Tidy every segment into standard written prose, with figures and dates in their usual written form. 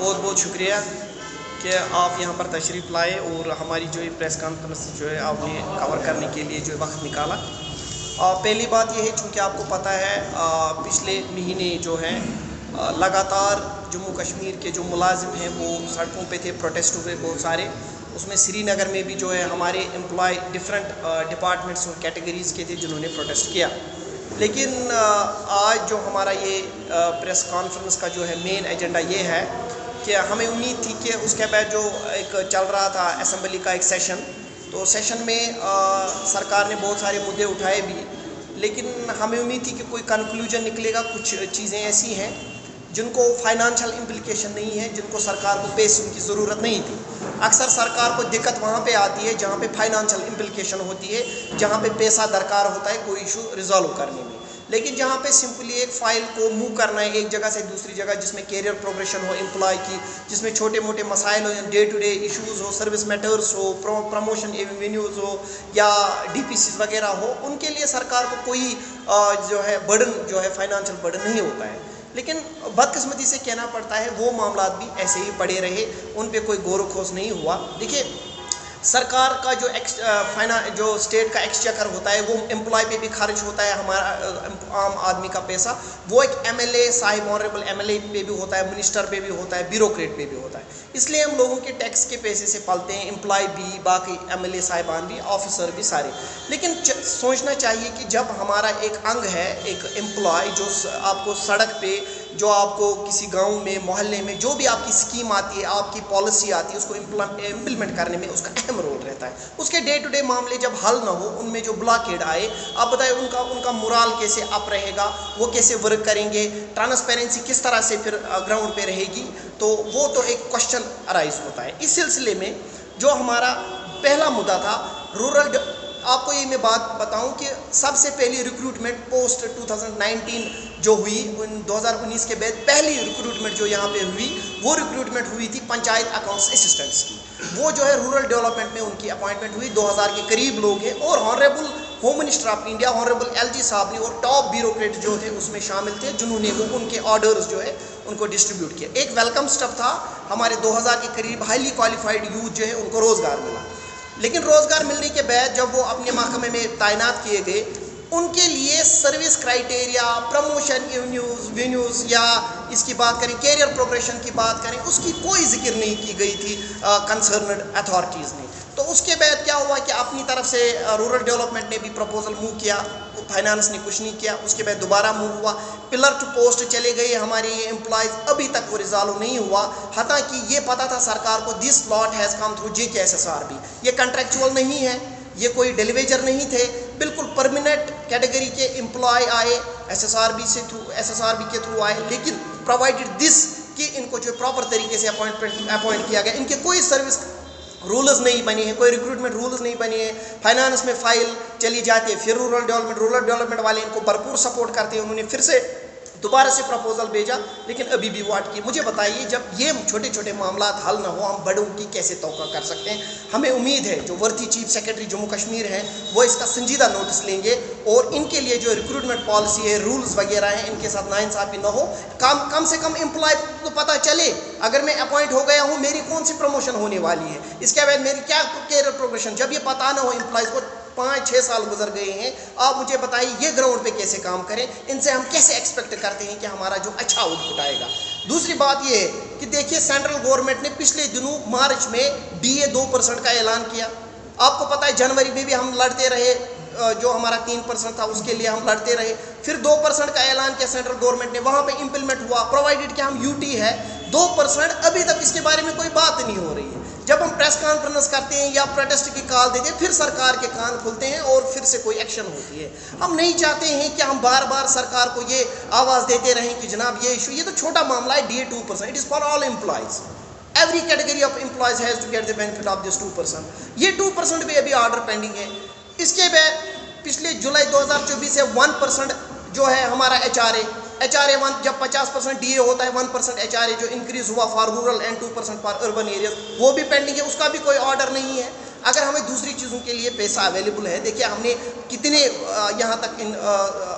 بہت بہت شکریہ کہ آپ یہاں پر تشریف لائے اور ہماری جو پریس کانفرنس جو ہے آپ نے کور کرنے کے لیے جو وقت نکالا۔ پہلی بات یہ ہے، چونکہ آپ کو پتہ ہے پچھلے مہینے جو ہیں لگاتار جموں کشمیر کے جو ملازم ہیں وہ سڑکوں پہ تھے، پروٹیسٹ ہوئے بہت سارے، اس میں سری نگر میں بھی جو ہے ہمارے امپلائی ڈفرینٹ ڈپارٹمنٹس اور کیٹیگریز کے تھے جنہوں نے پروٹیسٹ کیا۔ لیکن آج جو ہمارا یہ پریس کانفرنس کا جو ہے مین ایجنڈا یہ ہے کہ ہمیں امید تھی کہ اس کے بعد جو ایک چل رہا تھا اسمبلی کا ایک سیشن، تو سیشن میں سرکار نے بہت سارے مدعے اٹھائے بھی، لیکن ہمیں امید تھی کہ کوئی کنکلوژن نکلے گا۔ کچھ چیزیں ایسی ہیں جن کو فائنانشل امپلیکیشن نہیں ہے، جن کو سرکار کو پیسوں کی ضرورت نہیں تھی۔ اکثر سرکار کو دقت وہاں پہ آتی ہے جہاں پہ فائنانشل امپلیکیشن ہوتی ہے، جہاں پہ پیسہ درکار ہوتا ہے کوئی ایشو ریزالو کرنے میں۔ لیکن جہاں پہ سمپلی ایک فائل کو موو کرنا ہے ایک جگہ سے دوسری جگہ، جس میں کیریئر پروگریشن ہو امپلائی کی، جس میں چھوٹے موٹے مسائل ہو، ڈے ٹو ڈے ایشوز ہو، سروس میٹرز ہو، پروموشن ایونیوز ہو یا ڈی پی سیز وغیرہ ہو، ان کے لیے سرکار کو کوئی جو ہے برڈن جو ہے فائنانشل برڈن نہیں ہوتا ہے۔ لیکن بدقسمتی سے کہنا پڑتا ہے وہ معاملات بھی ایسے ہی پڑے رہے، ان پہ کوئی غور و خوض نہیں ہوا۔ دیکھیے، سرکار کا جو اسٹیٹ کا ایکسچیکر ہوتا ہے وہ امپلائی پہ بھی خرچ ہوتا ہے، ہمارا عام آدمی کا پیسہ، وہ ایک ایم ایل اے صاحب آنریبل ایم ایل اے پہ بھی ہوتا ہے، منسٹر پہ بھی ہوتا ہے، بیوروکریٹ پہ بھی ہوتا ہے۔ اس لیے ہم لوگوں کے ٹیکس کے پیسے سے پلتے ہیں، امپلائی بھی، باقی ایم ایل اے صاحبان بھی، آفیسر بھی سارے۔ لیکن سوچنا چاہیے کہ جب ہمارا ایک انگ ہے، ایک امپلائی جو آپ کو سڑک پہ، جو آپ کو کسی گاؤں میں، محلے میں جو بھی آپ کی اسکیم آتی ہے، آپ کی پالیسی آتی ہے، اس کو امپلیمنٹ کرنے میں اس کا اہم رول رہتا ہے۔ اس کے ڈے ٹو ڈے معاملے جب حل نہ ہو، ان میں جو بلاکیڈ آئے، آپ بتائیں ان کا مورال کیسے اپ رہے گا، وہ کیسے ورک کریں گے، ٹرانسپیرنسی کس طرح سے پھر گراؤنڈ پہ رہے گی، تو وہ تو ایک کوشچن ارائز ہوتا ہے۔ اس سلسلے میں جو ہمارا پہلا مدعا تھا رورل، آپ کو یہ میں بات بتاؤں کہ سب سے پہلی ریکروٹمنٹ پوسٹ 2019 جو ہوئی، 2019 کے بعد پہلی ریکروٹمنٹ جو یہاں پہ ہوئی، وہ ریکروٹمنٹ ہوئی تھی پنچایت اکاؤنٹس اسسٹنٹس کی۔ وہ جو ہے رورل ڈیولپمنٹ میں ان کی اپوائنٹمنٹ ہوئی، 2000 کے قریب لوگ ہیں، اور honourable home minister of India honourable L G صاحب نے اور ٹاپ بیوروکریٹ جو تھے اس میں شامل تھے، جنہوں نے وہ ان کے آرڈرز جو ہے ان کو ڈسٹریبیوٹ کیا۔ ایک ویلکم سٹیپ تھا، ہمارے 2000 کے قریب ہائیلی کوالیفائڈ یوتھ جو ہے ان کو روزگار ملا۔ لیکن روزگار ملنے کے بعد جب وہ اپنے محکمے میں تعینات کیے گئے، ان کے لیے سروس کرائٹیریا، پروموشن وینیوز یا اس کی بات کریں، کیریئر پروگریشن کی بات کریں، اس کی کوئی ذکر نہیں کی گئی تھی کنسرنڈ اتھارٹیز نے۔ تو اس کے بعد کیا ہوا کہ اپنی طرف سے رورل ڈیولپمنٹ نے بھی پروپوزل موو کیا، فائنانس نے کچھ نہیں کیا، اس کے بعد دوبارہ موو ہوا، پلر ٹو پوسٹ چلے گئے ہمارے یہ امپلائیز، ابھی تک وہ ریزالو نہیں ہوا، حتیٰ کہ یہ پتا تھا سرکار کو دس لاٹ ہیز کم تھرو جے کے ایس ایس آر بی، یہ کنٹریکچوئل نہیں ہے، یہ کوئی ڈیلیویجر نہیں تھے، بالکل پرماننٹ کیٹیگری کے امپلائی آئے ایس ایس آر بی کے تھرو آئے، لیکن پرووائڈڈ دس کہ ان کو جو پراپر طریقے سے اپوائنٹ کیا گیا، ان کے کوئی سروس رولز نہیں بنے ہیں، کوئی ریکروٹمنٹ رولز نہیں بنے ہیں، فائنانس میں فائل چلی جاتی ہے، پھر رورل ڈیولپمنٹ والے ان کو بھرپور سپورٹ کرتے ہیں، انہوں نے پھر سے دوبارہ سے پروپوزل بھیجا، لیکن ابھی بھی وہ اٹکی۔ مجھے بتائیے، جب یہ چھوٹے چھوٹے معاملات حل نہ ہو، ہم بڑوں کی کیسے توقع کر سکتے ہیں؟ ہمیں امید ہے جو ورتھی چیف سیکرٹری جموں کشمیر ہیں وہ اس کا سنجیدہ نوٹس لیں گے، اور ان کے لیے جو ریکروٹمنٹ پالیسی ہے، رولز وغیرہ ہیں، ان کے ساتھ ناانصافی نہ ہو، کم سے کم امپلائی کو پتہ چلے اگر میں اپوائنٹ ہو گیا ہوں میری کون سی پروموشن ہونے والی ہے، اس کے بعد میری کیا کیریئر پروگریشن۔ جب یہ پتہ نہ ہو امپلائیز کو، 5-6 سال گزر گئے ہیں، آپ مجھے بتائیے یہ گراؤنڈ پہ کیسے کام کریں؟ ان سے ہم کیسے ایکسپیکٹ کرتے ہیں کہ ہمارا جو اچھا آؤٹ پٹ آئے گا؟ دوسری بات یہ ہے کہ دیکھیے، سینٹرل گورنمنٹ نے پچھلے دنوں مارچ میں ڈی اے 2% کا اعلان کیا۔ آپ کو پتہ ہے جنوری میں بھی ہم لڑتے رہے، جو ہمارا 3% تھا اس کے لیے ہم لڑتے رہے، پھر 2% کا اعلان کیا سینٹرل گورنمنٹ نے، وہاں پہ امپلیمنٹ ہوا، پرووائڈڈ کہ ہم یو ٹی ہے 2%، ابھی تک اس کے بارے میں کوئی بات نہیں ہو رہی ہے۔ جب ہم پریس کانفرنس کرتے ہیں یا پروٹیسٹ کی کال دیتے ہیں، پھر سرکار کے کان کھلتے ہیں اور پھر سے کوئی ایکشن ہوتی ہے۔ ہم نہیں چاہتے ہیں کہ ہم بار بار سرکار کو یہ آواز دیتے رہیں کہ جناب یہ ایشو، یہ تو چھوٹا معاملہ ہے، D A 2%، it is for all employees, every category of employees has to get the benefit of this 2%۔ یہ 2% بھی ابھی آرڈر پینڈنگ ہے۔ اس کے بعد پچھلے جولائی 2024 سے 1% جو ہے ہمارا ایچ آر اے 1، جب 50% ڈی اے ہوتا ہے، 1% ایچ آر اے جو انکریز ہوا for rural and 2% for urban areas, وہ بھی پینڈنگ ہے، اس کا بھی کوئی آرڈر نہیں ہے۔ اگر ہمیں دوسری چیزوں کے لیے پیسہ اویلیبل ہے، دیکھیے ہم نے کتنے یہاں تک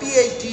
PhD,